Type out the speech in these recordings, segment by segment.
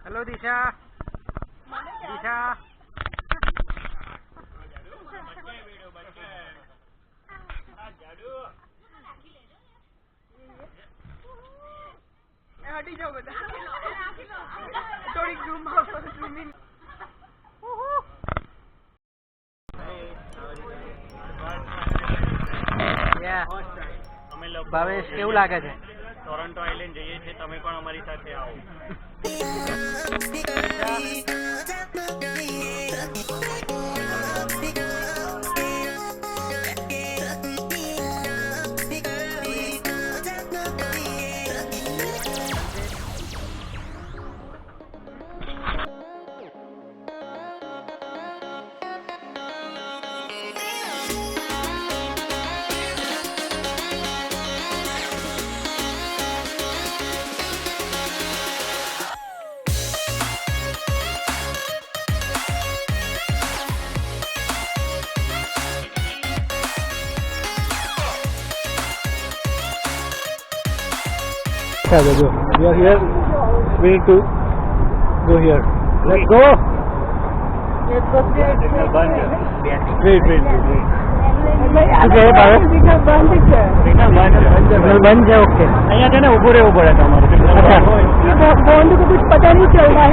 Hello દિશા. દિશા હટી જાઓ બધા. થોડીક ઝૂમ ઇન. ભાવેશ કેવું લાગે છે? ટોરન્ટો આઇલેન્ડ જઈએ છીએ, તમે પણ અમારી સાથે આવો. Go. We are here. We need to go here. Let's go. Signal બંધ છે. Wait. સિગ્નલ બંધ છે. ओके. અહીંયા છે ને ઊભું રહેવું પડે તમારે. अच्छा. बॉन्ड को कुछ पता नहीं चल रहा है.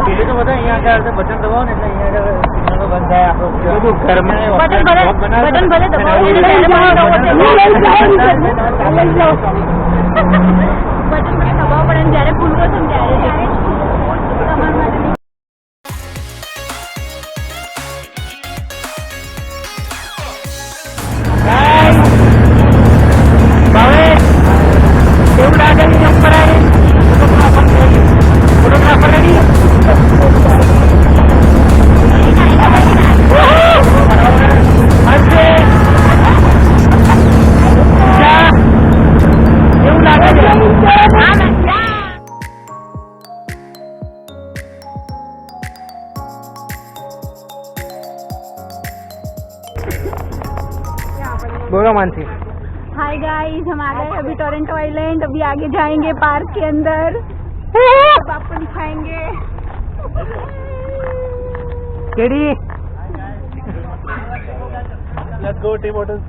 ये तो पता यहाँ का बटन दबाओ ने એટલે અહીંયા સિગ્નલ બંધ થાય આપણો બધું ઘરમાં बटन भले दबाओ. बटन भले दबाओ પણ જ્યારે ભૂલવો છે ને ત્યારે તમારા માટે કેવું લાગે છે ઉપર આવે ફોટોગ્રાફર રેડી કેવું લાગે છે? बोलो मानसी. हाय गाइस, हम आ गए अभी टोरंटो आइलैंड. अभी आगे जाएंगे पार्क के अंदर, आपको दिखाएंगे. KD let's go. T bottles.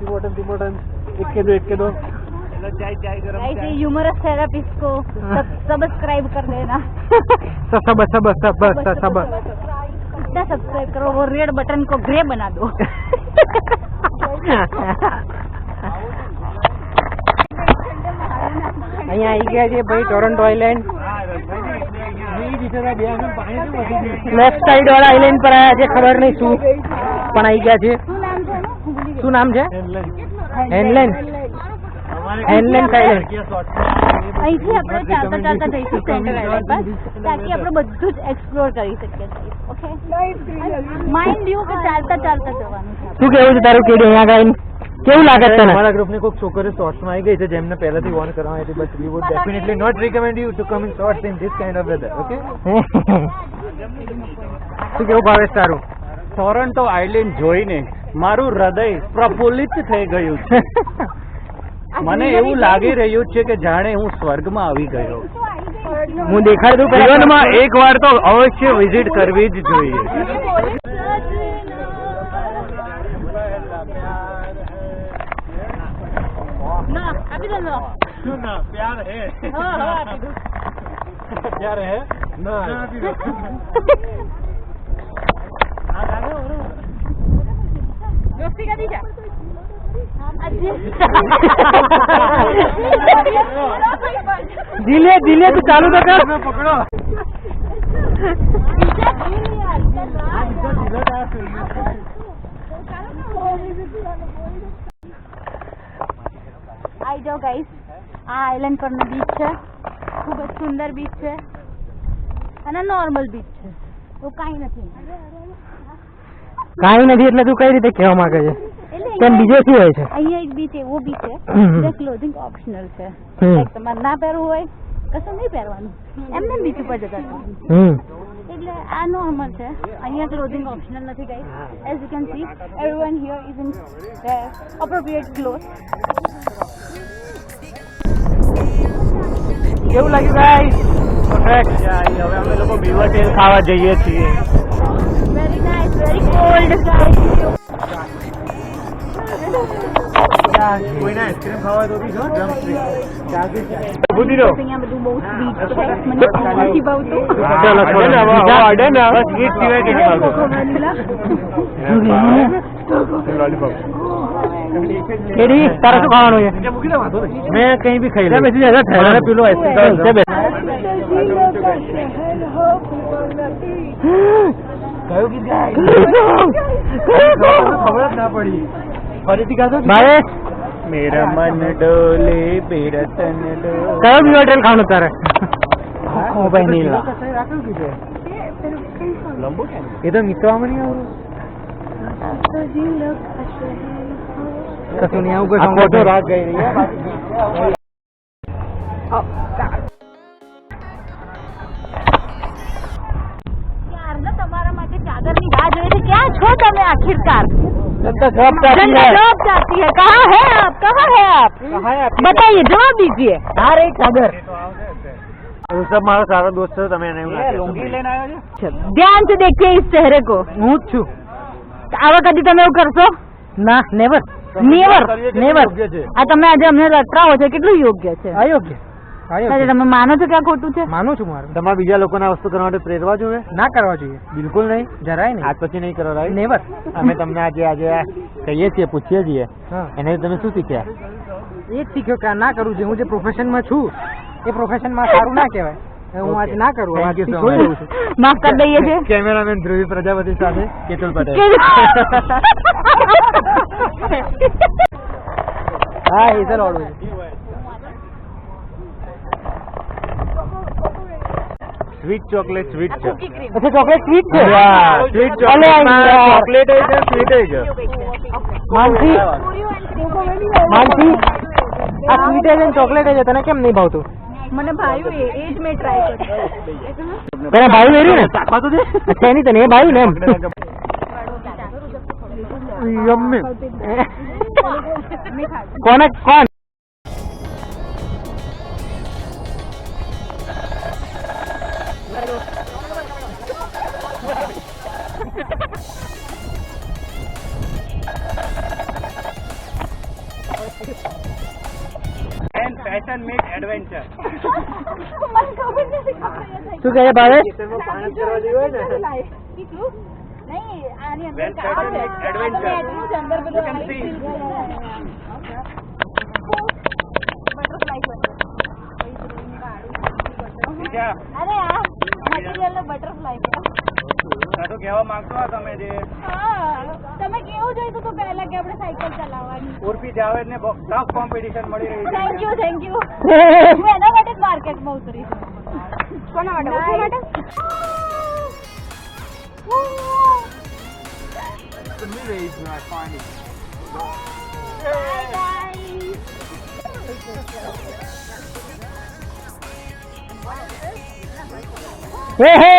एक के दो. ऐसे ह्यूमरस थेरेपिस्ट को सब्सक्राइब कर देना. सब इतना सब्सक्राइब करो, वो रेड बटन को ग्रे बना दो. અહીંયા આવી ગયા છે ભાઈ ટોરન્ટો આઇલેન્ડ. લેફ્ટ સાઈડ વાળા આઇલેન્ડ પર આવ્યા છે, ખબર નહીં શું પણ આવી ગયા છે. શું નામ છે? હેનલેન્ડ આઇલેન્ડ. અહીંથી આપણે ચાલતા જઈશું સેન્ટર આઇલેન્ડ પર, તાકી આપણે બધું જ એક્સપ્લોર કરી શકીએ. ઓકે, માઇન્ડ યુ કે ચાલતા જવાનું છે. શું કેવું છે તારું કેડી અહીંયા ગાઈને? કેવું લાગે છે તને? અમારા ગ્રુપની કોઈક છોકરીઓ શોર્ટ્સમાં આવી ગઈ છે જેમને પહેલાથી વોર્ન કરવાની હતી, but we would definitely not recommend you to come in shorts in this kind of weather. Okay, શું કેવું ભાવેશ તારું? ટોરન્ટો આઇલેન્ડ જોઈને મારું હૃદય પ્રફુલ્લિત થઈ ગયું છે. મને એવું લાગી રહ્યું છે કે જાણે હું સ્વર્ગમાં આવી ગયો. હું દેખાડ દઉં જીવનમાં એક વાર તો અવશ્ય વિઝિટ કરવી જ જોઈએ. ના, આપી દો. ના, પ્યાર હે. પ્યાર હે ના दोस्ती का दीजा. दिले तू चालू तो कर. પકડો. आई जाओ गाइस. આ આઇલેન્ડ પરનો બીચ છે, ખૂબ જ સુંદર બીચ છે અને નોર્મલ બીચ છે, તો કાંઈ નથી. એટલે તું કઈ રીતે કહેવા માંગે છે? કેમ બીજો શું હોય છે? અહીંયા એક બીચ એવો બીચ છે જે ક્લોથિંગ ઓપ્શનલ છે. તમારે ના પહેરવું હોય કશું નહીં પહેરવાનું, એમને બીચ ઉપર જતા રહેવાનું. એટલે આ નોર્મલ છે. અહીંયા ક્લોથિંગ ઓપ્શનલ નથી guys. As you can see everyone here is in appropriate cloth. કેવું લાગ્યું ગાઈસ? પરફેક્ટ. હવે અમે લોકો બીવર ટેલ ખાવા જઈએ છીએ. Very nice, very cold, guys. કોઈને આઈસ્ક્રીમ ખાવા તો બી જો ડ્રમ સ્ટ્રીક બુધી દો. અહીંયા બધું બહુ સ્વીટ છે. મને નથી ભાવતું. સ્વીટ સિવાય કે કેડી તારે શું ખાવાનું છે? મેં કઈ બી ખાઈ લઉં. પેલું આઈસ્ક્રીમ કયું કીધું? ખબર જ ના પડી. ફરીથી ખાધો ભાઈ મેરા મન ડોલે મેરા તન ડોલે. કયો બીજો હોટેલ ખાવાનું તારે? ઓ ભાઈ નહીં લા. લંબુ છે ને? એ તો મિત્રોમાં નહીં આવડું. કશું નહીં આવું કોઈ આ ખોટો રાગ ગઈ રહી હે. યાર તમારા માટે ચાદરની રાહ જોઈએ છે. ક્યાં છો તમે આખिरकार? जनता जवाब चाहती है. जवाब चाहती है. कहाँ है आप? कहाँ है आप? बताइए, जवाब दीजिए. आ रही चादर. ઋષભ મારો સારો દોસ્ત છે. તમે એને એવું એ લુંગી લઈને આવ્યો છે? ध्यान से देखिए इस चेहरे को. હું જ છું. આવા કદી તમે એવું કરશો? ના નેવર. નેવર. નેવર. આ તમે આજે અમને રટરાવો છો કેટલું યોગ્ય છે? અયોગ્ય. તમે માનો છો કે આ ખોટું છે? માનું છું મારું. તમારે બીજા લોકોને આ વસ્તુ કરવા માટે પ્રેરવા જોઈએ? ના કરવા જોઈએ. બિલકુલ નહીં. જરાય નહીં. આજ પછી નહીં કરો રાઈટ? નેવર. અમે તમને આજે કહીએ છીએ, પૂછીએ છીએ, હા. એનાથી તમે શું શીખ્યા? એ જ શીખ્યો કે આ ના કરવું જોઈએ. હું જે પ્રોફેશનમાં છું એ પ્રોફેશનમાં સારું ના કહેવાય. હું આજે ના કરું. Thank you આજથી so જોઈ much. લઉં છું. માફ કરી દઈએ છે. કેમેરામેન ધ્રુવી પ્રજાપતિ સાથે કેતુલ પટેલ. હા હેઝલ વાળું છે. સ્વીટ ચોકલેટ સ્વીટ છે. અચ્છા ચોકલેટ સ્વીટ છે. સ્વીટ અલે યાર. ચોકલેટ છે સ્વીટ છે. માનસી માનસી આ સ્વીટ છે ને ચોકલેટ છે તને કેમ નહીં ભાવતું? મને ભાવ્યું એ જ મેં ટ્રાય કર્યું. તને ભાવ્યું એર્યું ને? ચાખવા તો દે. અચ્છા એની તને એ ભાવ્યું ને એમ? યમ્મી. કોને કોણ? Fashion meet adventure. શું કહે ભાવે? નહીં આની Well, અંદર fashion છે. adventure. આ બધું એટલું જ અંદર બધું You can ice see. cream છે. બીજા અરે આ મટીરિયલ નો બટરફ્લાય છે. કશું કહેવા માંગતો હો તમે જે હા તમે કેવું જોઈતું હતું પહેલા કે આપણે સાયકલ ચલાવવાની? ઉર્ફી જાવેદ ને ટફ કોમ્પિટિશન મળી રહી છે. થેન્ક યુ હું એના માટે જ માર્કેટમાં ઉતરી છું. કોના માટે? ઉર્ફી માટે? હે હે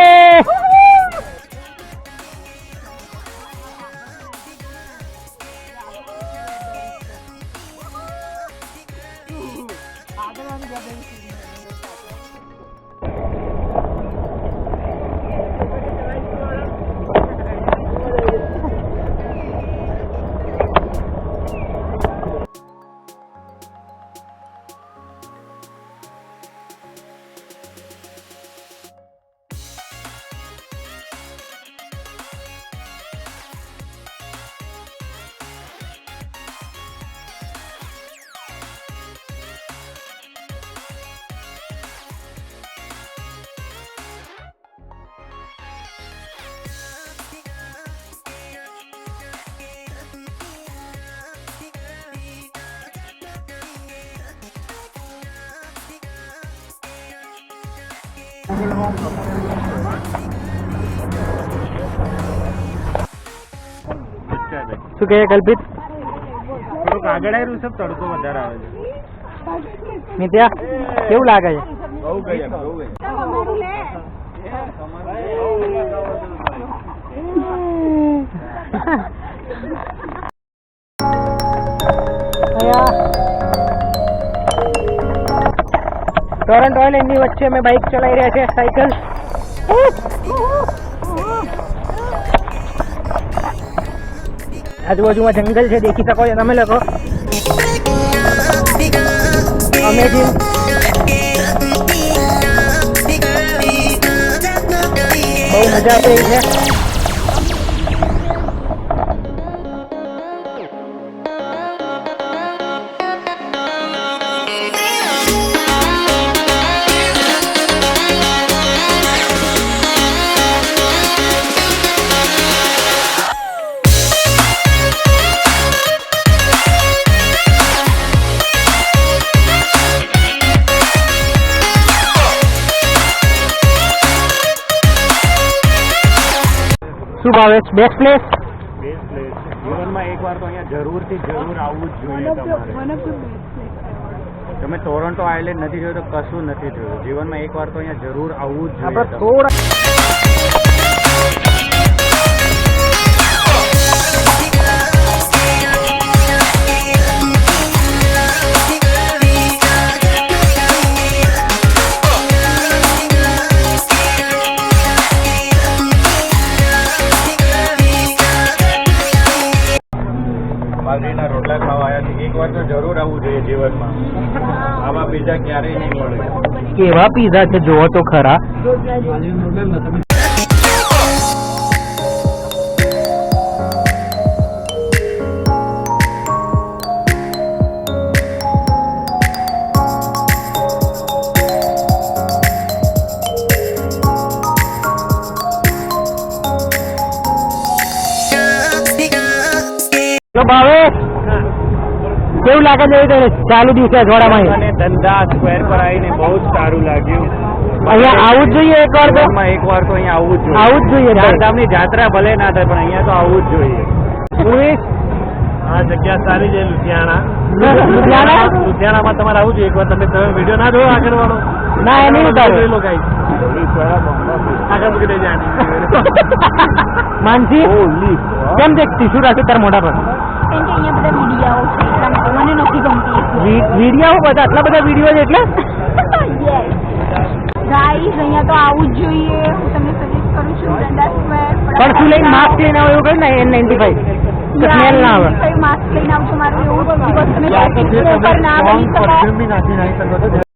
શું કહે કલ્પિત? થોડુંક આગળ આવ્યું છે, તડકો વધારે આવે છે. મિત્યા કેવું લાગે છે? બહુ ગઈ બહુ ગઈ. ટોરન્ટો આઇલેન્ડ ની વચ્ચે અમે બાઇક ચલાવી રહ્યા છે, સાયકલ. આજુબાજુમાં જંગલ છે, દેખી શકો છો તમે લોકો. અમેઝિંગ. બહુ મજા આવે છે. શું ભાવેશ? Best place? જીવનમાં એકવાર તો અહીંયા જરૂરથી જરૂર આવવું જ જોઈએ તમારે. તમે ટોરન્ટો આઇલેન્ડ નથી જોયું તો કશું નથી જોયું. જીવનમાં એકવાર તો અહીંયા જરૂર આવવું જ આપણે જોઈએ. થોડા બાજરીના રોટલા ખાવા આવ્યા છે. એકવાર તો જરૂર આવવું જોઈએ જીવનમાં. આવા બીજા ક્યારેય નહીં મળે. કેવા પીઝા છે જોવો તો ખરા. તો ભાવેશ કેવું લાગે છે ચાલુ દિવસે અજવાળામાં? અને ધંધા સ્ક્વેર પર આવીને બહુ જ સારું લાગ્યું. અહીંયા આવું જ જોઈએ એકવાર તો. એકવાર તો અહીંયા આવવું જ જોઈએ. આવું જ જોઈએ. ચારધામની જાત્રા ભલે ના થાય પણ અહીંયા તો આવવું જ જોઈએ. આ જગ્યા સારી છે લુધિયાણા. લુધિયાણામાં તમારે આવવું જોઈએ એકવાર. તમે વિડીયો ના જોયો આગળ વાળો? ના એ નહીં ઉતારો. આગળ મૂકી જાય. માનસી કેમ દેખતી શું રાખી તાર મોઢા પર? કેમ કે અહીંયા બધા વિડીયાઓ છે એટલા માટે મને નથી ગમતી. વિડીયો બધા આટલા બધા વિડીયો છે એટલે ગાઈસ અહીંયા તો આવું જ જોઈએ. હું તમને સજેસ્ટ કરું છું ધંધા સ્ક્વેર. પણ શું લઈને માસ્ક લઈને આવો એવું કહ્યું ને N95 સ્મેલ ના આવે. માસ્ક લઈને આવજો. મારું એવું જ દિવસ તમે ના બની શકો.